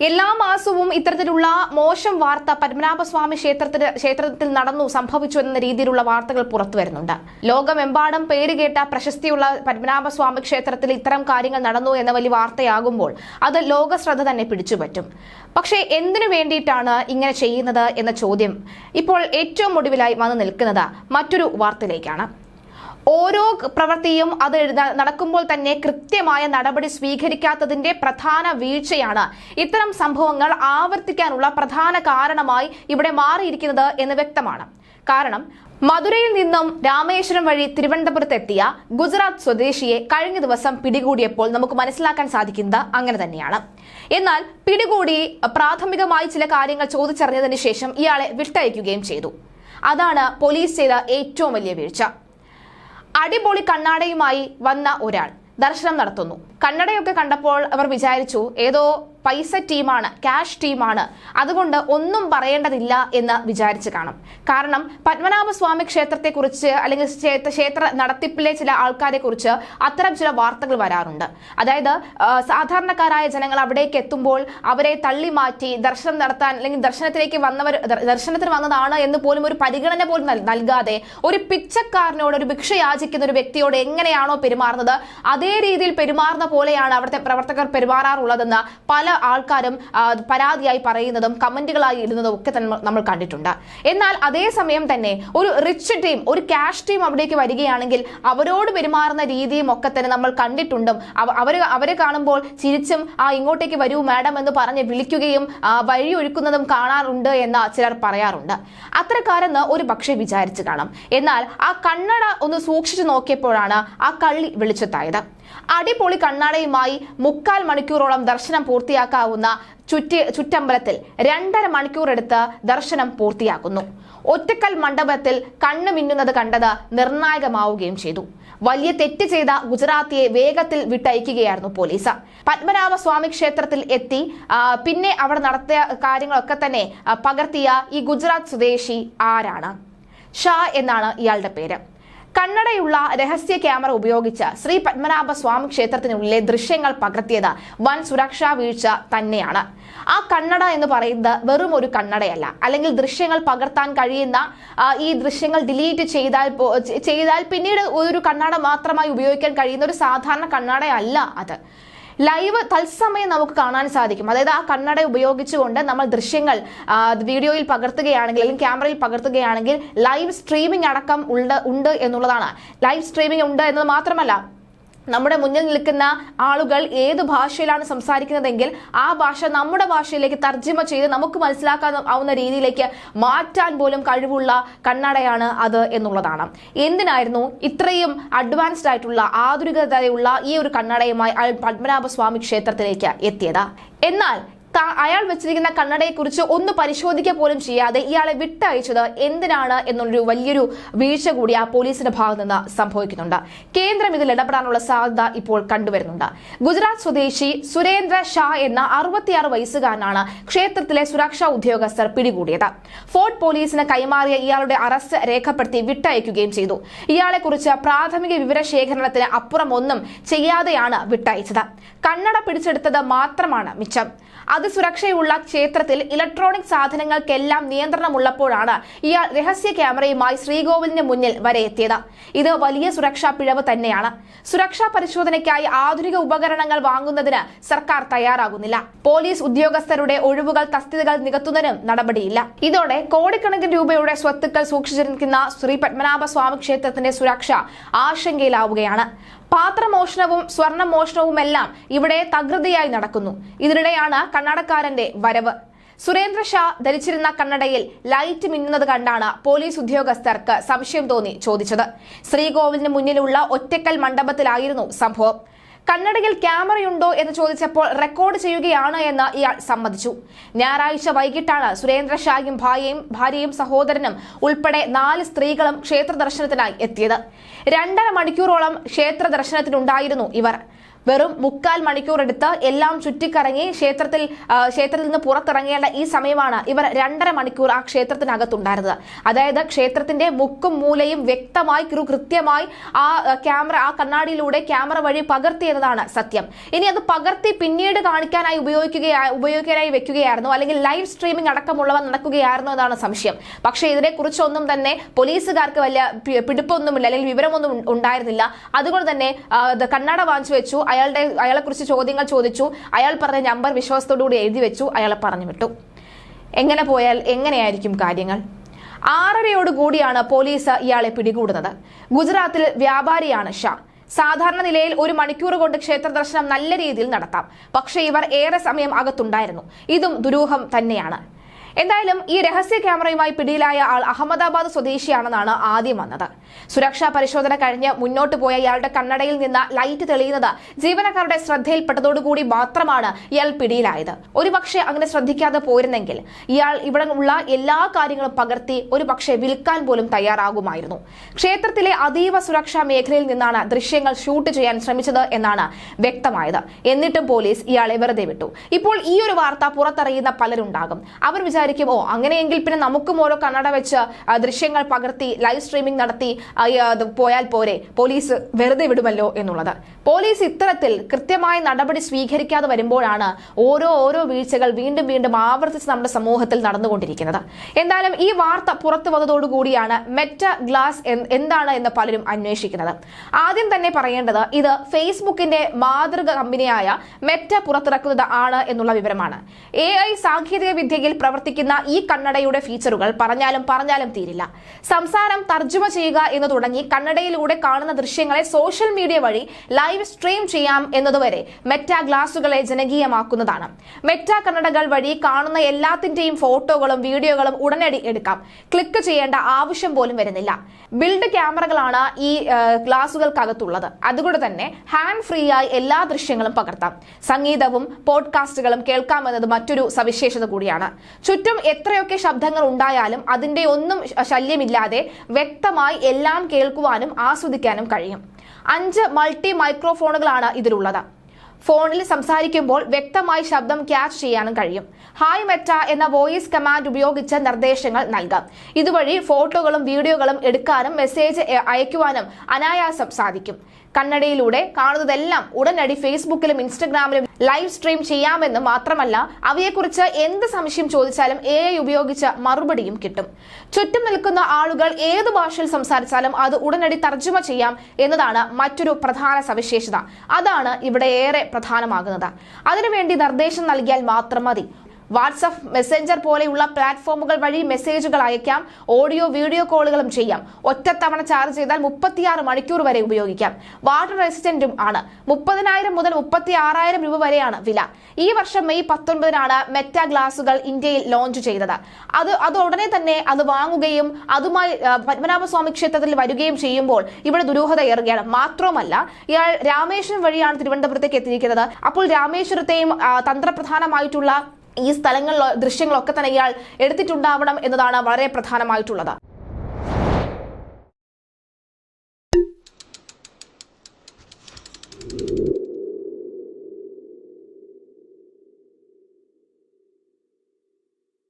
എല്ലാ മാസവും ഇത്തരത്തിലുള്ള മോശം വാർത്ത പത്മനാഭസ്വാമി ക്ഷേത്രത്തിൽ നടന്നു സംഭവിച്ചു എന്ന രീതിയിലുള്ള വാർത്തകൾ പുറത്തു വരുന്നുണ്ട്. ലോകമെമ്പാടും പേരുകേട്ട പ്രശസ്തിയുള്ള പത്മനാഭസ്വാമി ക്ഷേത്രത്തിൽ ഇത്തരം കാര്യങ്ങൾ നടന്നു എന്ന വലിയ വാർത്തയാകുമ്പോൾ അത് ലോക ശ്രദ്ധ തന്നെ പിടിച്ചുപറ്റും. പക്ഷേ എന്തിനു വേണ്ടിയിട്ടാണ് ഇങ്ങനെ ചെയ്യുന്നത് എന്ന ചോദ്യം ഇപ്പോൾ ഏറ്റവും ഒടുവിലായി വന്നു നിൽക്കുന്നത് മറ്റൊരു വാർത്തയിലേക്കാണ്. ഓരോ പ്രവൃത്തിയും അത് നടക്കുമ്പോൾ തന്നെ കൃത്യമായ നടപടി സ്വീകരിക്കാത്തതിന്റെ പ്രധാന വീഴ്ചയാണ് ഇത്തരം സംഭവങ്ങൾ ആവർത്തിക്കാനുള്ള പ്രധാന കാരണമായി ഇവിടെ മാറിയിരിക്കുന്നത് എന്ന് വ്യക്തമാണ്. കാരണം മധുരയിൽ നിന്നും രാമേശ്വരം വഴി തിരുവനന്തപുരത്തെത്തിയ ഗുജറാത്ത് സ്വദേശിയെ കഴിഞ്ഞ ദിവസം പിടികൂടിയപ്പോൾ നമുക്ക് മനസ്സിലാക്കാൻ സാധിക്കുന്നത് അങ്ങനെ തന്നെയാണ്. എന്നാൽ പിടികൂടി പ്രാഥമികമായി ചില കാര്യങ്ങൾ ചോദിച്ചറിഞ്ഞതിന് ശേഷം ഇയാളെ വിട്ടയക്കുകയും ചെയ്തു. അതാണ് പോലീസ് ചെയ്ത ഏറ്റവും വലിയ വീഴ്ച. അടിപൊളി കണ്ണാടയുമായി വന്ന ഒരാൾ ദർശനം നടത്തുന്നു. കണ്ണടയൊക്കെ കണ്ടപ്പോൾ അവർ വിചാരിച്ചു ഏതോ പൈസ ടീമാണ്, ക്യാഷ് ടീമാണ്, അതുകൊണ്ട് ഒന്നും പറയേണ്ടതില്ല എന്ന് വിചാരിച്ചു കാണും. കാരണം പത്മനാഭസ്വാമി ക്ഷേത്രത്തെക്കുറിച്ച് അല്ലെങ്കിൽ ക്ഷേത്ര നടത്തിപ്പിലെ ചില ആൾക്കാരെ കുറിച്ച് അത്തരം ചില വാർത്തകൾ വരാറുണ്ട്. അതായത് സാധാരണക്കാരായ ജനങ്ങൾ അവിടേക്ക് എത്തുമ്പോൾ അവരെ തള്ളി മാറ്റി ദർശനം നടത്താൻ അല്ലെങ്കിൽ ദർശനത്തിന് വന്നതാണ് എന്ന് പോലും ഒരു പരിഗണന പോലും നൽകാതെ ഒരു പിച്ചക്കാരനോട്, ഒരു ഭിക്ഷ യാചിക്കുന്ന ഒരു വ്യക്തിയോട് എങ്ങനെയാണോ പെരുമാറുന്നത് അതേ രീതിയിൽ പെരുമാറുന്ന പോലെയാണ് അവിടുത്തെ പ്രവർത്തകർ പെരുമാറാറുള്ളതെന്ന് പല ആൾക്കാരും പരാതിയായി പറയുന്നതും കമന്റുകളായി ഇടുന്നതും ഒക്കെ തന്നെ നമ്മൾ കണ്ടിട്ടുണ്ട്. എന്നാൽ അതേസമയം തന്നെ ഒരു റിച്ച് ടീം, ഒരു ക്യാഷ് ടീം അവിടേക്ക് വരികയാണെങ്കിൽ അവരോട് പെരുമാറുന്ന രീതിയും ഒക്കെ തന്നെ നമ്മൾ കണ്ടിട്ടുണ്ടും അവരെ കാണുമ്പോൾ ചിരിച്ചും ഇങ്ങോട്ടേക്ക് വരൂ മാഡം എന്ന് പറഞ്ഞ് വിളിക്കുകയും വഴിയൊഴുക്കുന്നതും കാണാറുണ്ട് എന്ന് ചിലർ പറയാറുണ്ട്. അത്രക്കാരെന്ന് ഒരു പക്ഷേ വിചാരിച്ചു കാണാം. എന്നാൽ ആ കണ്ണട ഒന്ന് സൂക്ഷിച്ചു നോക്കിയപ്പോഴാണ് ആ കള്ളി വെളിച്ചത്തായത്. അടിപൊളി കണ്ണാടയുമായി 3/4 മണിക്കൂറോളം ദർശനം പൂർത്തിയാക്കാവുന്ന ചുറ്റമ്പലത്തിൽ 2.5 മണിക്കൂർ എടുത്ത് ദർശനം പൂർത്തിയാക്കുന്നു. ഒറ്റക്കൽ മണ്ഡപത്തിൽ കണ്ണു മിന്നുന്നത് കണ്ടത് നിർണായകമാവുകയും ചെയ്തു. വലിയ തെറ്റ് ചെയ്ത ഗുജറാത്തിയെ വേഗത്തിൽ വിട്ടയക്കുകയായിരുന്നു പോലീസ്. പത്മനാഭസ്വാമി ക്ഷേത്രത്തിൽ എത്തി പിന്നെ അവിടെ നടത്തിയ കാര്യങ്ങളൊക്കെ തന്നെ പകർത്തിയ ഈ ഗുജറാത്ത് സ്വദേശി ആരാണ്? ഷാ എന്നാണ് ഇയാളുടെ പേര്. കണ്ണടയുള്ള രഹസ്യ ക്യാമറ ഉപയോഗിച്ച് ശ്രീ പത്മനാഭസ്വാമി ക്ഷേത്രത്തിനുള്ളിലെ ദൃശ്യങ്ങൾ പകർത്തിയത് വൻ സുരക്ഷാ വീഴ്ച തന്നെയാണ്. ആ കണ്ണട എന്ന് പറയുന്നത് വെറും ഒരു കണ്ണടയല്ല, അല്ലെങ്കിൽ ദൃശ്യങ്ങൾ പകർത്താൻ കഴിയുന്ന ഈ ദൃശ്യങ്ങൾ ഡിലീറ്റ് ചെയ്താൽ പിന്നീട് ഒരു കണ്ണട മാത്രമായി ഉപയോഗിക്കാൻ കഴിയുന്ന ഒരു സാധാരണ കണ്ണടയല്ല അത്. ലൈവ് തത്സമയം നമുക്ക് കാണാൻ സാധിക്കും. അതായത് ആ കണ്ണട ഉപയോഗിച്ചുകൊണ്ട് നമ്മൾ ദൃശ്യങ്ങൾ വീഡിയോയിൽ പകർത്തുകയാണെങ്കിൽ അല്ലെങ്കിൽ ക്യാമറയിൽ പകർത്തുകയാണെങ്കിൽ ലൈവ് സ്ട്രീമിംഗ് അടക്കം ഉണ്ട് എന്നുള്ളതാണ്. ലൈവ് സ്ട്രീമിംഗ് ഉണ്ട് എന്നത് മാത്രമല്ല, നമ്മുടെ മുന്നിൽ നിൽക്കുന്ന ആളുകൾ ഏത് ഭാഷയിലാണ് സംസാരിക്കുന്നതെങ്കിൽ ആ ഭാഷ നമ്മുടെ ഭാഷയിലേക്ക് തർജ്ജിമ ചെയ്ത് നമുക്ക് മനസ്സിലാക്കാവുന്ന രീതിയിലേക്ക് മാറ്റാൻ പോലും കഴിവുള്ള കണ്ണടയാണ് അത് എന്നുള്ളതാണ്. എന്തിനായിരുന്നു ഇത്രയും അഡ്വാൻസ്ഡ് ആയിട്ടുള്ള ആധുനികതയുള്ള ഈ ഒരു കണ്ണടയുമായി പത്മനാഭസ്വാമി ക്ഷേത്രത്തിലേക്ക് എത്തിയത്? എന്നാൽ അയാൾ വെച്ചിരിക്കുന്ന കണ്ണടയെക്കുറിച്ച് ഒന്ന് പരിശോധിക്കുക പോലും ചെയ്യാതെ ഇയാളെ വിട്ടയച്ചത് എന്തിനാണ് എന്നുള്ളൊരു വലിയൊരു വീഴ്ച കൂടി ആ പോലീസിന്റെ ഭാഗത്ത് നിന്ന് സംഭവിക്കുന്നുണ്ട്. കേന്ദ്രം ഇതിൽ ഇടപെടാനുള്ള സാധ്യത ഇപ്പോൾ കണ്ടുവരുന്നുണ്ട്. ഗുജറാത്ത് സ്വദേശി സുരേന്ദ്ര ഷാ എന്ന 66 വയസ്സുകാരനാണ് ക്ഷേത്രത്തിലെ സുരക്ഷാ ഉദ്യോഗസ്ഥർ പിടികൂടിയത്. ഫോർട്ട് പോലീസിന് കൈമാറിയ ഇയാളുടെ അറസ്റ്റ് രേഖപ്പെടുത്തി വിട്ടയക്കുകയും ചെയ്തു. ഇയാളെ കുറിച്ച് പ്രാഥമിക വിവരശേഖരണത്തിന് അപ്പുറം ഒന്നും ചെയ്യാതെയാണ് വിട്ടയച്ചത്. കണ്ണട പിടിച്ചെടുത്തത് മാത്രമാണ് മിച്ചം. അതിസുരക്ഷയുള്ള ക്ഷേത്രത്തിൽ ഇലക്ട്രോണിക് സാധനങ്ങൾക്കെല്ലാം നിയന്ത്രണമുള്ളപ്പോഴാണ് ഇയാൾ രഹസ്യ ക്യാമറയുമായി ശ്രീകോവിലിന് മുന്നിൽ വരെ എത്തിയത്. ഇത് വലിയ സുരക്ഷാ പിഴവ് തന്നെയാണ്. സുരക്ഷാ പരിശോധനയ്ക്കായി ആധുനിക ഉപകരണങ്ങൾ വാങ്ങുന്നതിന് സർക്കാർ തയ്യാറാകുന്നില്ല. പോലീസ് ഉദ്യോഗസ്ഥരുടെ ഒഴിവുകൾ, തസ്തികകൾ നികത്തുന്നതിനും നടപടിയില്ല. ഇതോടെ കോടിക്കണക്കിന് രൂപയുടെ സ്വത്തുക്കൾ സൂക്ഷിച്ചിരിക്കുന്ന ശ്രീ പത്മനാഭസ്വാമി ക്ഷേത്രത്തിന്റെ സുരക്ഷ ആശങ്കയിലാവുകയാണ്. പാത്രമോഷണവും സ്വർണ്ണമോഷണവുമെല്ലാം ഇവിടെ തകൃതിയായി നടക്കുന്നു. ഇതിനിടെയാണ് കണ്ണടക്കാരന്റെ വരവ്. സുരേന്ദ്ര ഷാ ധരിച്ചിരുന്ന കണ്ണടയിൽ ലൈറ്റ് മിന്നുന്നത് കണ്ടാണ് പോലീസ് ഉദ്യോഗസ്ഥർക്ക് സംശയം തോന്നി ചോദിച്ചത്. ശ്രീകോവിലിന് മുന്നിലുള്ള ഒറ്റക്കൽ മണ്ഡപത്തിലായിരുന്നു സംഭവം. കണ്ണടയിൽ ക്യാമറയുണ്ടോ എന്ന് ചോദിച്ചപ്പോൾ റെക്കോർഡ് ചെയ്യുകയാണ് എന്ന് ഇയാൾ സമ്മതിച്ചു. ഞായറാഴ്ച വൈകിട്ടാണ് സുരേന്ദ്ര ഷായും ഭാര്യയും സഹോദരനും ഉൾപ്പെടെ 4 സ്ത്രീകളും ക്ഷേത്ര ദർശനത്തിനായി എത്തിയത്. 2.5 മണിക്കൂറോളം ക്ഷേത്ര ദർശനത്തിനുണ്ടായിരുന്നു ഇവർ. വെറും 3/4 മണിക്കൂർ എടുത്ത് എല്ലാം ചുറ്റിക്കറങ്ങി ക്ഷേത്രത്തിൽ നിന്ന് പുറത്തിറങ്ങേണ്ട ഈ സമയമാണ് ഇവർ 2.5 മണിക്കൂർ ആ ക്ഷേത്രത്തിനകത്തുണ്ടായിരുന്നത്. അതായത് ക്ഷേത്രത്തിന്റെ മുക്കും മൂലയും വ്യക്തമായി കൃത്യമായി ആ കണ്ണാടിയിലൂടെ ക്യാമറ വഴി പകർത്തിയതാണ് സത്യം. ഇനി അത് പകർത്തി പിന്നീട് കാണിക്കാനായി ഉപയോഗിക്കാനായി വെക്കുകയായിരുന്നു, അല്ലെങ്കിൽ ലൈവ് സ്ട്രീമിംഗ് അടക്കമുള്ളവ നടക്കുകയായിരുന്നു എന്നാണ് സംശയം. പക്ഷേ ഇതിനെക്കുറിച്ചൊന്നും തന്നെ പോലീസുകാർക്ക് വലിയ പിടിപ്പൊന്നുമില്ല, അല്ലെങ്കിൽ വിവരമൊന്നും ഉണ്ടായിരുന്നില്ല. അതുകൊണ്ട് തന്നെ കണ്ണട വാങ്ങിച്ചു വെച്ചു, അയാളെ കുറിച്ച് ചോദ്യങ്ങൾ ചോദിച്ചു, അയാൾ പറഞ്ഞ നമ്പർ വിശ്വാസത്തോടുകൂടി എഴുതി വെച്ചു, അയാളെ പറഞ്ഞു വിട്ടു. എങ്ങനെ പോയാൽ എങ്ങനെയായിരിക്കും കാര്യങ്ങൾ? 6:30 പോലീസ് ഇയാളെ പിടികൂടുന്നത്. ഗുജറാത്തിൽ വ്യാപാരിയാണ് ഷാ. സാധാരണ നിലയിൽ 1 മണിക്കൂർ കൊണ്ട് ക്ഷേത്ര ദർശനം നല്ല രീതിയിൽ നടത്താം. പക്ഷേ ഇവർ ഏറെ സമയം അകത്തുണ്ടായിരുന്നു. ഇതും ദുരൂഹം തന്നെയാണ്. എന്തായാലും ഈ രഹസ്യ ക്യാമറയുമായി പിടിയിലായ ആൾ അഹമ്മദാബാദ് സ്വദേശിയാണെന്നാണ് ആദ്യം വന്നത്. സുരക്ഷാ പരിശോധന കഴിഞ്ഞ് മുന്നോട്ട് പോയ ഇയാളുടെ കണ്ണടയിൽ നിന്ന് ലൈറ്റ് തെളിയുന്നത് ജീവനക്കാരുടെ ശ്രദ്ധയിൽപ്പെട്ടതോടുകൂടി മാത്രമാണ് ഇയാൾ പിടിയിലായത്. ഒരുപക്ഷെ അങ്ങനെ ശ്രദ്ധിക്കാതെ പോയിരുന്നെങ്കിൽ ഇയാൾ ഇവിടെ ഉള്ള എല്ലാ കാര്യങ്ങളും പകർത്തി ഒരുപക്ഷെ വിൽക്കാൻ പോലും തയ്യാറാകുമായിരുന്നു. ക്ഷേത്രത്തിലെ അതീവ സുരക്ഷാ മേഖലയിൽ നിന്നാണ് ദൃശ്യങ്ങൾ ഷൂട്ട് ചെയ്യാൻ ശ്രമിച്ചത് എന്നാണ് വ്യക്തമായത്. എന്നിട്ടും പോലീസ് ഇയാളെ വെറുതെ വിട്ടു. ഇപ്പോൾ ഈ ഒരു വാർത്ത പുറത്തറിയുന്ന പലരുണ്ടാകും. അവർ വിചാരിക്കും, അങ്ങനെയെങ്കിൽ പിന്നെ നമുക്കും ഓരോ കണ്ണട വെച്ച് ദൃശ്യങ്ങൾ പകർത്തി ലൈവ് സ്ട്രീമിംഗ് നടത്തി പോയാൽ പോരെ, പോലീസ് വെറുതെ വിടുമല്ലോ എന്നുള്ളത്. പോലീസ് ഇത്തരത്തിൽ കൃത്യമായ നടപടി സ്വീകരിക്കാതെ വരുമ്പോഴാണ് ഓരോ വീഴ്ചകൾ വീണ്ടും ആവർത്തിച്ച് നമ്മുടെ സമൂഹത്തിൽ നടന്നുകൊണ്ടിരിക്കുന്നത്. എന്തായാലും ഈ വാർത്ത പുറത്തു വന്നതോടുകൂടിയാണ് മെറ്റാ ഗ്ലാസ് എന്താണ് എന്ന് പലരും അന്വേഷിക്കുന്നത്. ആദ്യം തന്നെ പറയേണ്ടത് ഇത് ഫേസ്ബുക്കിന്റെ മാതൃക കമ്പനിയായ മെറ്റ പുറത്തിറക്കുന്നത് ആണ് എന്നുള്ള വിവരമാണ്. AI സാങ്കേതിക വിദ്യയിൽ പ്രവർത്തിക്കുന്ന ഈ കണ്ണടയുടെ ഫീച്ചറുകൾ പറഞ്ഞാലും തീരില്ല. സംസാരം തർജ്ജമ ചെയ്യുക എന്ന് തുടങ്ങി കണ്ണടയിലൂടെ കാണുന്ന ദൃശ്യങ്ങളെ സോഷ്യൽ മീഡിയ വഴി ലൈവ് സ്ട്രീം ചെയ്യാം എന്നതുവരെ മെറ്റാ ഗ്ലാസുകളെ ജനകീയമാക്കുന്നതാണ്. മെറ്റാ കണ്ണടകൾ വഴി കാണുന്ന എല്ലാത്തിന്റെയും ഫോട്ടോകളും വീഡിയോകളും ഉടനടി എടുക്കാം. ക്ലിക്ക് ചെയ്യേണ്ട ആവശ്യം പോലും വരുന്നില്ല. ബിൽഡ് ക്യാമറകളാണ് ഈ ഗ്ലാസുകൾക്കകത്തുള്ളത്. അതുകൊണ്ട് തന്നെ ഹാൻഡ് ഫ്രീ ആയി എല്ലാ ദൃശ്യങ്ങളും പകർത്താം. സംഗീതവും പോഡ്കാസ്റ്റുകളും കേൾക്കാമെന്നത് മറ്റൊരു സവിശേഷത കൂടിയാണ്. ചുറ്റും എത്രയൊക്കെ ശബ്ദങ്ങൾ ഉണ്ടായാലും അതിന്റെ ഒന്നും ശല്യമില്ലാതെ വ്യക്തമായി എല്ലാം കേൾക്കുവാനും ആസ്വദിക്കാനും കഴിയും. 5 മൾട്ടി മൈക്രോഫോണുകളാണ് ഇതിലുള്ളത്. ഫോണിൽ സംസാരിക്കുമ്പോൾ വ്യക്തമായി ശബ്ദം ക്യാച്ച് ചെയ്യാനും കഴിയും. ഹായ് മെറ്റ എന്ന വോയിസ് കമാൻഡ് ഉപയോഗിച്ച് നിർദ്ദേശങ്ങൾ നൽകാം. ഇതുവഴി ഫോട്ടോകളും വീഡിയോകളും എടുക്കാനും മെസ്സേജ് അയക്കുവാനും അനായാസം സാധിക്കും. കണ്ണടയിലൂടെ കാണുന്നതെല്ലാം ഉടനടി ഫേസ്ബുക്കിലും ഇൻസ്റ്റഗ്രാമിലും ലൈവ് സ്ട്രീം ചെയ്യാമെന്ന് മാത്രമല്ല, അവയെക്കുറിച്ച് എന്ത് സംശയം ചോദിച്ചാലും AI ഉപയോഗിച്ച് മറുപടിയും കിട്ടും. ചുറ്റും നിൽക്കുന്ന ആളുകൾ ഏത് ഭാഷയിൽ സംസാരിച്ചാലും അത് ഉടനടി തർജ്ജമ ചെയ്യാം എന്നതാണ് മറ്റൊരു പ്രധാന സവിശേഷത. അതാണ് ഇവിടെ ഏറെ പ്രധാനമാകുന്നത്. അതിനുവേണ്ടി നിർദ്ദേശം നൽകിയാൽ മാത്രം മതി. വാട്സ്ആപ്പ്, മെസ്സഞ്ചർ പോലെയുള്ള പ്ലാറ്റ്ഫോമുകൾ വഴി മെസ്സേജുകൾ അയക്കാം. ഓഡിയോ വീഡിയോ കോളുകളും ചെയ്യാം. ഒറ്റത്തവണ ചാർജ് ചെയ്താൽ 36 മണിക്കൂർ വരെ ഉപയോഗിക്കാം. വാട്ടർ റെസിസ്റ്റന്റും ആണ്. 30,000 മുതൽ 36,000 രൂപ വരെയാണ് വില. ഈ വർഷം മെയ് 19 മെറ്റാ ഗ്ലാസുകൾ ഇന്ത്യയിൽ ലോഞ്ച് ചെയ്തത്. അത് ഉടനെ തന്നെ അത് വാങ്ങുകയും അതുമായി പത്മനാഭസ്വാമി ക്ഷേത്രത്തിൽ വരികയും ചെയ്യുമ്പോൾ ഇവിടെ ദുരൂഹത ഏറുകയാണ്. മാത്രമല്ല, ഇയാൾ രാമേശ്വരം വഴിയാണ് തിരുവനന്തപുരത്തേക്ക് എത്തിയിരിക്കുന്നത്. അപ്പോൾ രാമേശ്വരത്തെയും തന്ത്രപ്രധാനമായിട്ടുള്ള ഈ സ്ഥലങ്ങളിലോ ദൃശ്യങ്ങളൊക്കെ തന്നെ ഇയാൾ എടുത്തിട്ടുണ്ടാവണം എന്നതാണ് വളരെ പ്രധാനമായിട്ടുള്ളത്.